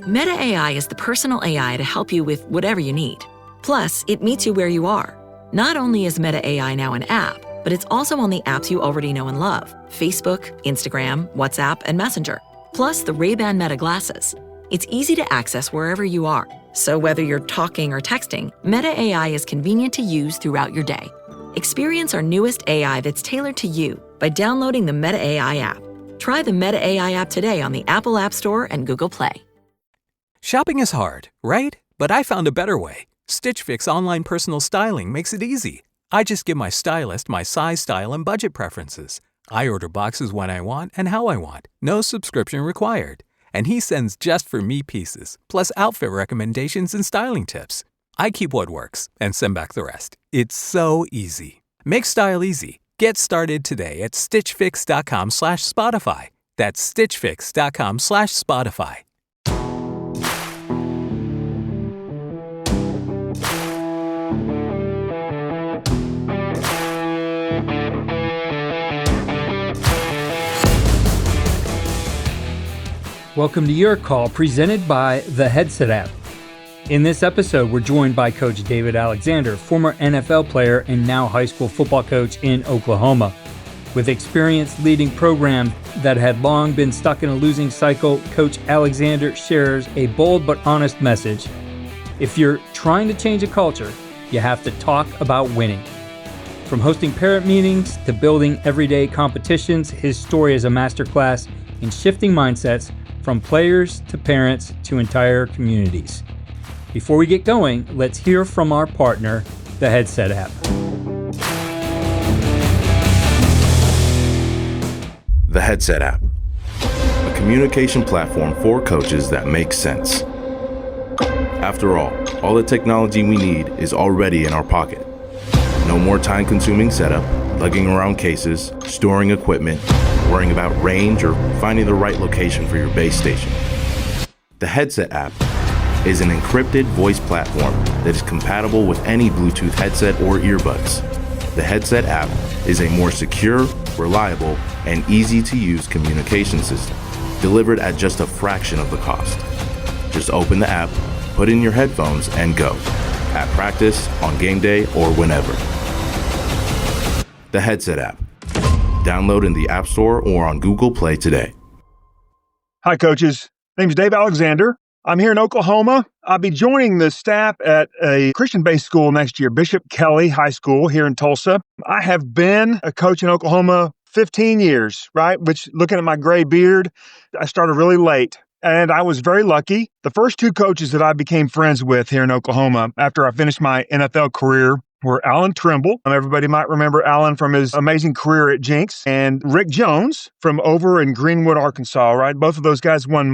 Meta AI is the personal AI to help you with whatever you need. Plus, it meets you where you are. Not only is Meta AI now an app, but it's also on the apps you already know and love: Facebook, Instagram, WhatsApp, and Messenger. Plus the Ray-Ban Meta glasses. It's easy to access wherever you are. So whether you're talking or texting, Meta AI is convenient to use throughout your day. Experience our newest AI that's tailored to you by downloading the Meta AI app. Try the Meta AI app today on the Apple App Store and Google Play. Shopping is hard, right? But I found a better way. Stitch Fix online personal styling makes it easy. I just give my stylist my size, style, and budget preferences. I order boxes when I want and how I want. No subscription required. And he sends just for me pieces, plus outfit recommendations and styling tips. I keep what works and send back the rest. It's so easy. Make style easy. Get started today at stitchfix.com/Spotify. That's stitchfix.com/Spotify. Welcome to Your Call, presented by the Headset app. In this episode, we're joined by Coach David Alexander, former NFL player and now high school football coach in Oklahoma. With experience leading programs that had long been stuck in a losing cycle, Coach Alexander shares a bold but honest message. If you're trying to change a culture, you have to talk about winning. From hosting parent meetings to building everyday competitions, his story is a masterclass in shifting mindsets from players to parents to entire communities. Before we get going, let's hear from our partner, the Headset app. The Headset app, a communication platform for coaches that makes sense. After all the technology we need is already in our pocket. No more time-consuming setup, lugging around cases, storing equipment, worrying about range, or finding the right location for your base station. The Headset app is an encrypted voice platform that is compatible with any Bluetooth headset or earbuds. The Headset app is a more secure, reliable, and easy-to-use communication system, delivered at just a fraction of the cost. Just open the app, put in your headphones, and go. At practice, on game day, or whenever. The Headset app. Download in the App Store or on Google Play today. Hi, coaches. Name's Dave Alexander. I'm here in Oklahoma. I'll be joining the staff at a Christian-based school next year, Bishop Kelly High School here in Tulsa. I have been a coach in Oklahoma 15 years, right? Which, looking at my gray beard, I started really late. And I was very lucky. The first two coaches that I became friends with here in Oklahoma after I finished my NFL career were Alan Trimble. Everybody might remember Alan from his amazing career at Jinx, and Rick Jones from over in Greenwood, Arkansas, right? Both of those guys won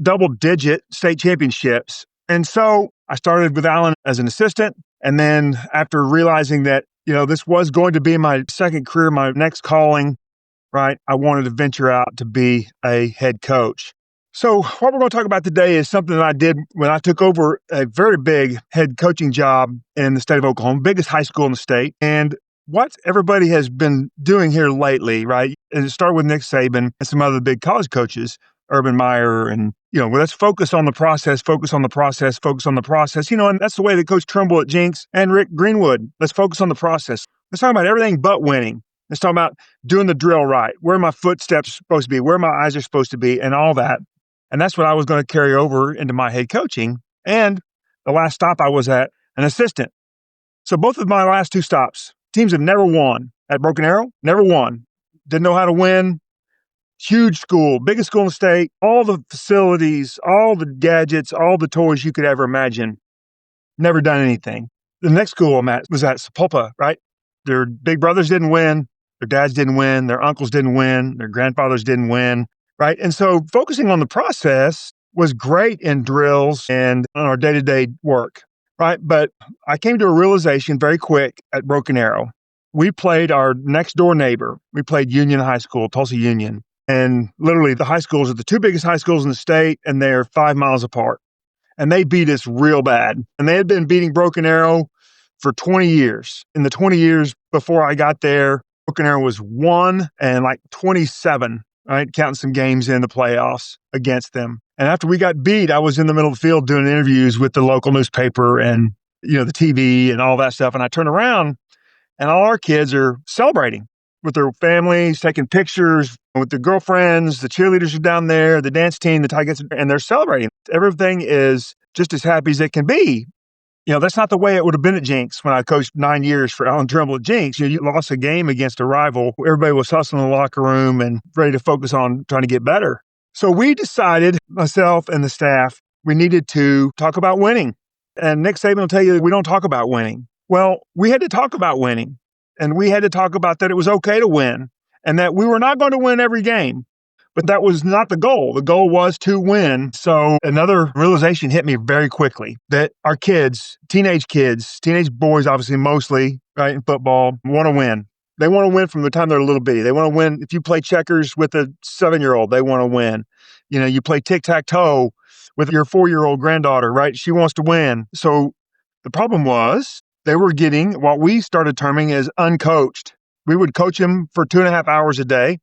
double-digit state championships. And so I started with Alan as an assistant. And then after realizing that, this was going to be my second career, my next calling, right? I wanted to venture out to be a head coach. So what we're going to talk about today is something that I did when I took over a very big head coaching job in the state of Oklahoma, biggest high school in the state. And what everybody has been doing here lately, right? And it started with Nick Saban and some other big college coaches, Urban Meyer, and, let's focus on the process, focus on the process, focus on the process. And that's the way that Coach Trimble at Jinx and Rick Greenwood, let's focus on the process. Let's talk about everything but winning. Let's talk about doing the drill right, where my footsteps are supposed to be, where my eyes are supposed to be, and all that. And that's what I was going to carry over into my head coaching. And the last stop I was at, an assistant. So both of my last two stops, teams have never won at Broken Arrow, never won. Didn't know how to win. Huge school, biggest school in the state, all the facilities, all the gadgets, all the toys you could ever imagine. Never done anything. The next school I'm at was at Sapulpa, right? Their big brothers didn't win. Their dads didn't win. Their uncles didn't win. Their grandfathers didn't win. Right. And so focusing on the process was great in drills and on our day-to-day work. Right. But I came to a realization very quick at Broken Arrow. We played our next door neighbor. We played Union High School, Tulsa Union. And literally the high schools are the two biggest high schools in the state, and they're 5 miles apart. And they beat us real bad. And they had been beating Broken Arrow for 20 years. In the 20 years before I got there, Broken Arrow was 1 and 27 right? Counting some games in the playoffs against them. And after we got beat, I was in the middle of the field doing interviews with the local newspaper and, the TV and all that stuff. And I turn around and all our kids are celebrating with their families, taking pictures with their girlfriends. The cheerleaders are down there, the dance team, the Tigers, and they're celebrating. Everything is just as happy as it can be. That's not the way it would have been at Jinx when I coached 9 years for Alan Trimble at Jinx. You lost a game against a rival. Everybody was hustling in the locker room and ready to focus on trying to get better. So we decided, myself and the staff, we needed to talk about winning. And Nick Saban will tell you that we don't talk about winning. Well, we had to talk about winning. And we had to talk about that it was okay to win and that we were not going to win every game. But that was not the goal. The goal was to win. So another realization hit me very quickly that our kids, teenage boys, obviously mostly, right, in football, want to win. They want to win from the time they're a little bitty. They want to win. If you play checkers with a 7-year-old, they want to win. You play tic-tac-toe with your 4-year-old granddaughter, right? She wants to win. So the problem was they were getting what we started terming as uncoached. We would coach them for 2.5 hours a day.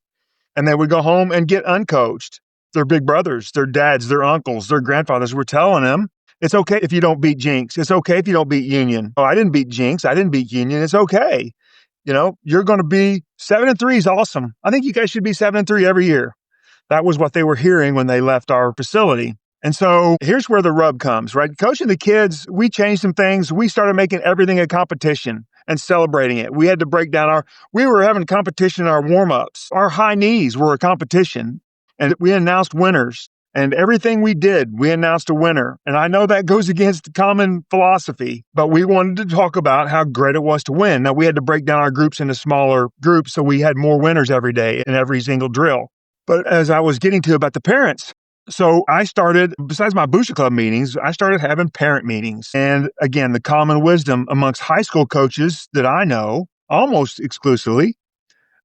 And they would go home and get uncoached. Their big brothers, their dads, their uncles, their grandfathers were telling them, it's okay if you don't beat Jinx. It's okay if you don't beat Union. Oh, I didn't beat Jinx. I didn't beat Union. It's okay. You're going to be 7-3 is awesome. I think you guys should be 7-3 every year. That was what they were hearing when they left our facility. And so here's where the rub comes, right? Coaching the kids, we changed some things. We started making everything a competition and celebrating it. We had to break down we were having competition in our warm-ups. Our high knees were a competition, and we announced winners. And everything we did, we announced a winner. And I know that goes against common philosophy, but we wanted to talk about how great it was to win. Now, we had to break down our groups into smaller groups, so we had more winners every day in every single drill. But as I was getting to about the parents, so I started, besides my Booster Club meetings, I started having parent meetings. And again, the common wisdom amongst high school coaches that I know, almost exclusively,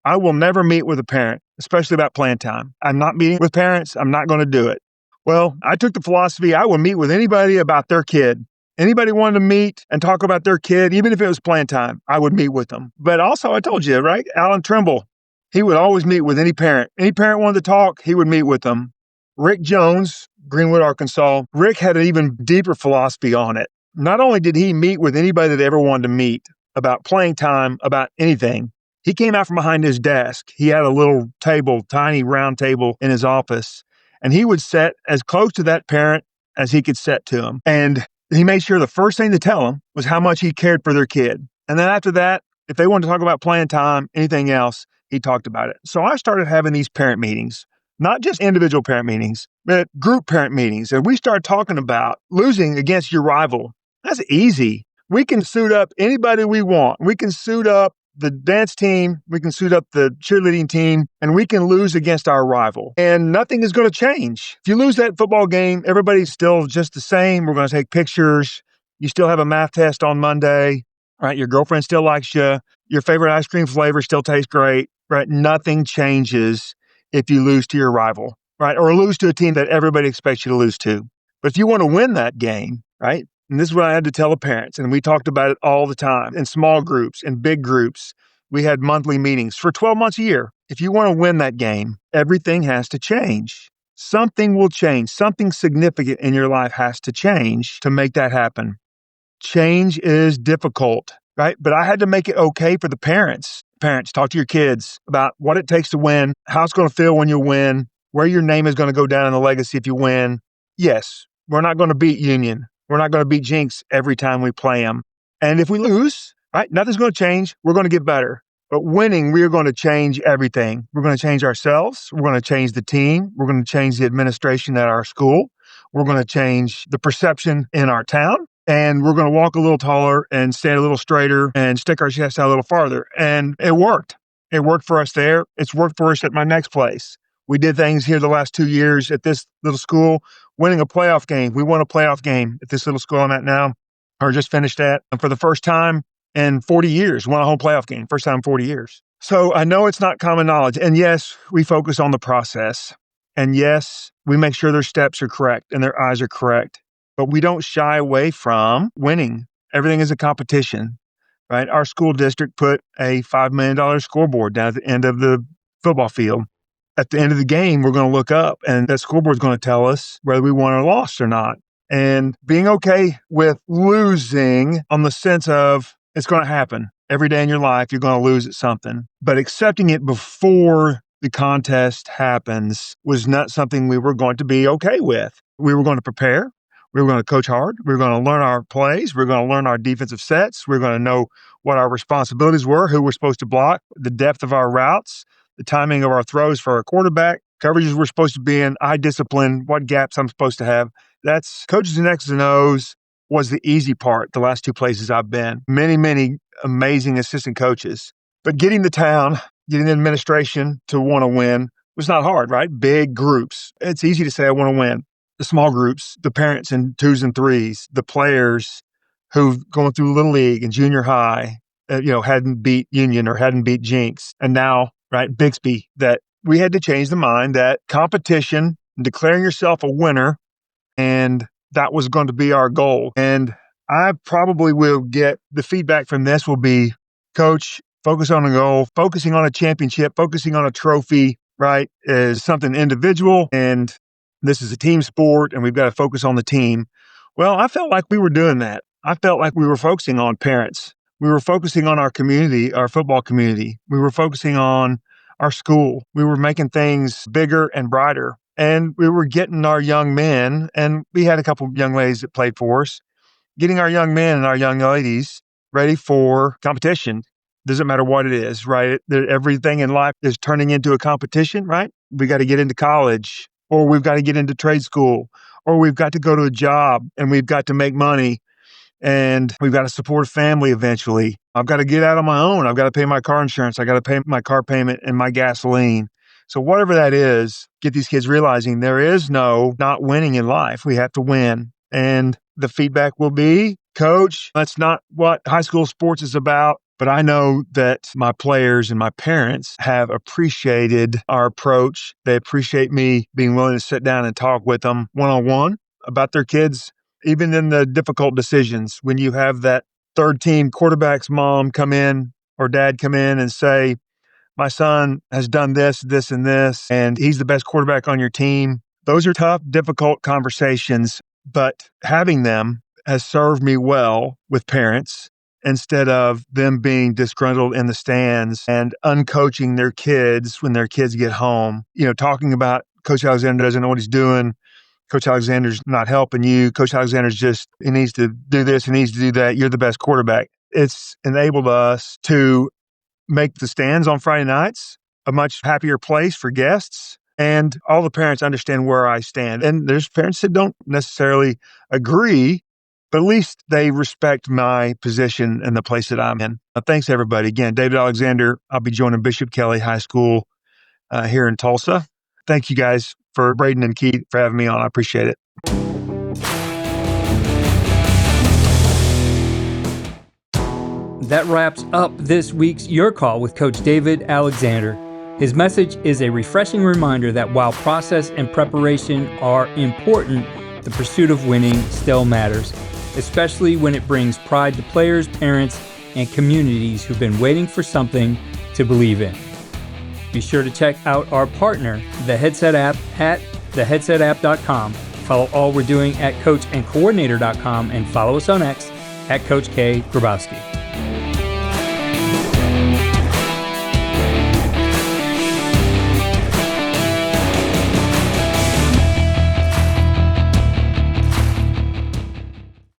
I will never meet with a parent, especially about playing time. I'm not meeting with parents. I'm not going to do it. Well, I took the philosophy I will meet with anybody about their kid. Anybody wanted to meet and talk about their kid, even if it was playing time, I would meet with them. But also, I told you, right? Alan Trimble, he would always meet with any parent. Any parent wanted to talk, he would meet with them. Rick Jones, Greenwood, Arkansas, Rick had an even deeper philosophy on it. Not only did he meet with anybody that ever wanted to meet about playing time, about anything, he came out from behind his desk. He had a little table, tiny round table in his office, and he would sit as close to that parent as he could sit to him. And he made sure the first thing to tell them was how much he cared for their kid. And then after that, if they wanted to talk about playing time, anything else, he talked about it. So I started having these parent meetings. Not just individual parent meetings, but group parent meetings. And we start talking about losing against your rival. That's easy. We can suit up anybody we want. We can suit up the dance team. We can suit up the cheerleading team, and we can lose against our rival. And nothing is going to change. If you lose that football game, everybody's still just the same. We're going to take pictures. You still have a math test on Monday, right? Your girlfriend still likes you. Your favorite ice cream flavor still tastes great, right? Nothing changes if you lose to your rival, right? Or lose to a team that everybody expects you to lose to. But if you want to win that game, right? And this is what I had to tell the parents. And we talked about it all the time in small groups, in big groups. We had monthly meetings for 12 months a year. If you want to win that game, everything has to change. Something will change. Something significant in your life has to change to make that happen. Change is difficult, right? But I had to make it okay for the parents. Parents, talk to your kids about what it takes to win, how it's going to feel when you win, where your name is going to go down in the legacy if you win. Yes, we're not going to beat Union. We're not going to beat Jinx every time we play them. And if we lose, right, nothing's going to change. We're going to get better. But winning, we are going to change everything. We're going to change ourselves. We're going to change the team. We're going to change the administration at our school. We're going to change the perception in our town. And we're going to walk a little taller and stand a little straighter and stick our chest out a little farther. And it worked. It worked for us there. It's worked for us at my next place. We did things here the last 2 years at this little school, winning a playoff game. We won a playoff game at this little school I'm at now, or just finished at. And for the first time in 40 years, won a whole playoff game. First time in 40 years. So I know it's not common knowledge. And yes, we focus on the process. And yes, we make sure their steps are correct and their eyes are correct. But we don't shy away from winning. Everything is a competition, right? Our school district put a $5 million scoreboard down at the end of the football field. at the end of the game, we're going to look up and that scoreboard's going to tell us whether we won or lost or not. And being okay with losing on the sense of it's going to happen. Every day in your life, you're going to lose at something. But accepting it before the contest happens was not something we were going to be okay with. We were going to prepare. We were going to coach hard. We were going to learn our plays. We were going to learn our defensive sets. We were going to know what our responsibilities were, who we're supposed to block, the depth of our routes, the timing of our throws for our quarterback, coverages we're supposed to be in, eye discipline, what gaps I'm supposed to have. That's coaches and X's and O's was the easy part the last two places I've been. Many, many amazing assistant coaches. But getting the town, getting the administration to want to win was not hard, right? Big groups. It's easy to say I want to win. The small groups, the parents in 2s and 3s, the players who've gone through Little League and junior high, hadn't beat Union or hadn't beat Jinx. And now, right, Bixby, that we had to change the mind that competition, declaring yourself a winner, and that was going to be our goal. And I probably will get the feedback from this will be, Coach, focus on a goal, focusing on a championship, focusing on a trophy, right, is something individual. And this is a team sport and we've got to focus on the team. Well, I felt like we were doing that. I felt like we were focusing on parents. We were focusing on our community, our football community. We were focusing on our school. We were making things bigger and brighter. And we were getting our young men, and we had a couple of young ladies that played for us, getting our young men and our young ladies ready for competition. Doesn't matter what it is, right? Everything in life is turning into a competition, right? We got to get into college, or we've got to get into trade school, or we've got to go to a job and we've got to make money and we've got to support a family eventually. I've got to get out on my own. I've got to pay my car insurance. I got to pay my car payment and my gasoline. So whatever that is, get these kids realizing there is no not winning in life. We have to win. And the feedback will be, Coach, that's not what high school sports is about. But I know that my players and my parents have appreciated our approach. They appreciate me being willing to sit down and talk with them one-on-one about their kids, even in the difficult decisions. When you have that third team quarterback's mom come in or dad come in and say, my son has done this, this, and this, and he's the best quarterback on your team. Those are tough, difficult conversations, but having them has served me well with parents instead of them being disgruntled in the stands and uncoaching their kids when their kids get home. Talking about Coach Alexander doesn't know what he's doing. Coach Alexander's not helping you. Coach Alexander's he needs to do this, he needs to do that. You're the best quarterback. It's enabled us to make the stands on Friday nights a much happier place for guests. And all the parents understand where I stand. And there's parents that don't necessarily agree, but at least they respect my position and the place that I'm in. Thanks, everybody. Again, David Alexander. I'll be joining Bishop Kelly High School here in Tulsa. Thank you guys for Braden and Keith for having me on. I appreciate it. That wraps up this week's Your Call with Coach David Alexander. His message is a refreshing reminder that while process and preparation are important, the pursuit of winning still matters, especially when it brings pride to players, parents, and communities who've been waiting for something to believe in. Be sure to check out our partner, the Headset app, at theheadsetapp.com. Follow all we're doing at coachandcoordinator.com and follow us on X at Coach K. Grabowski.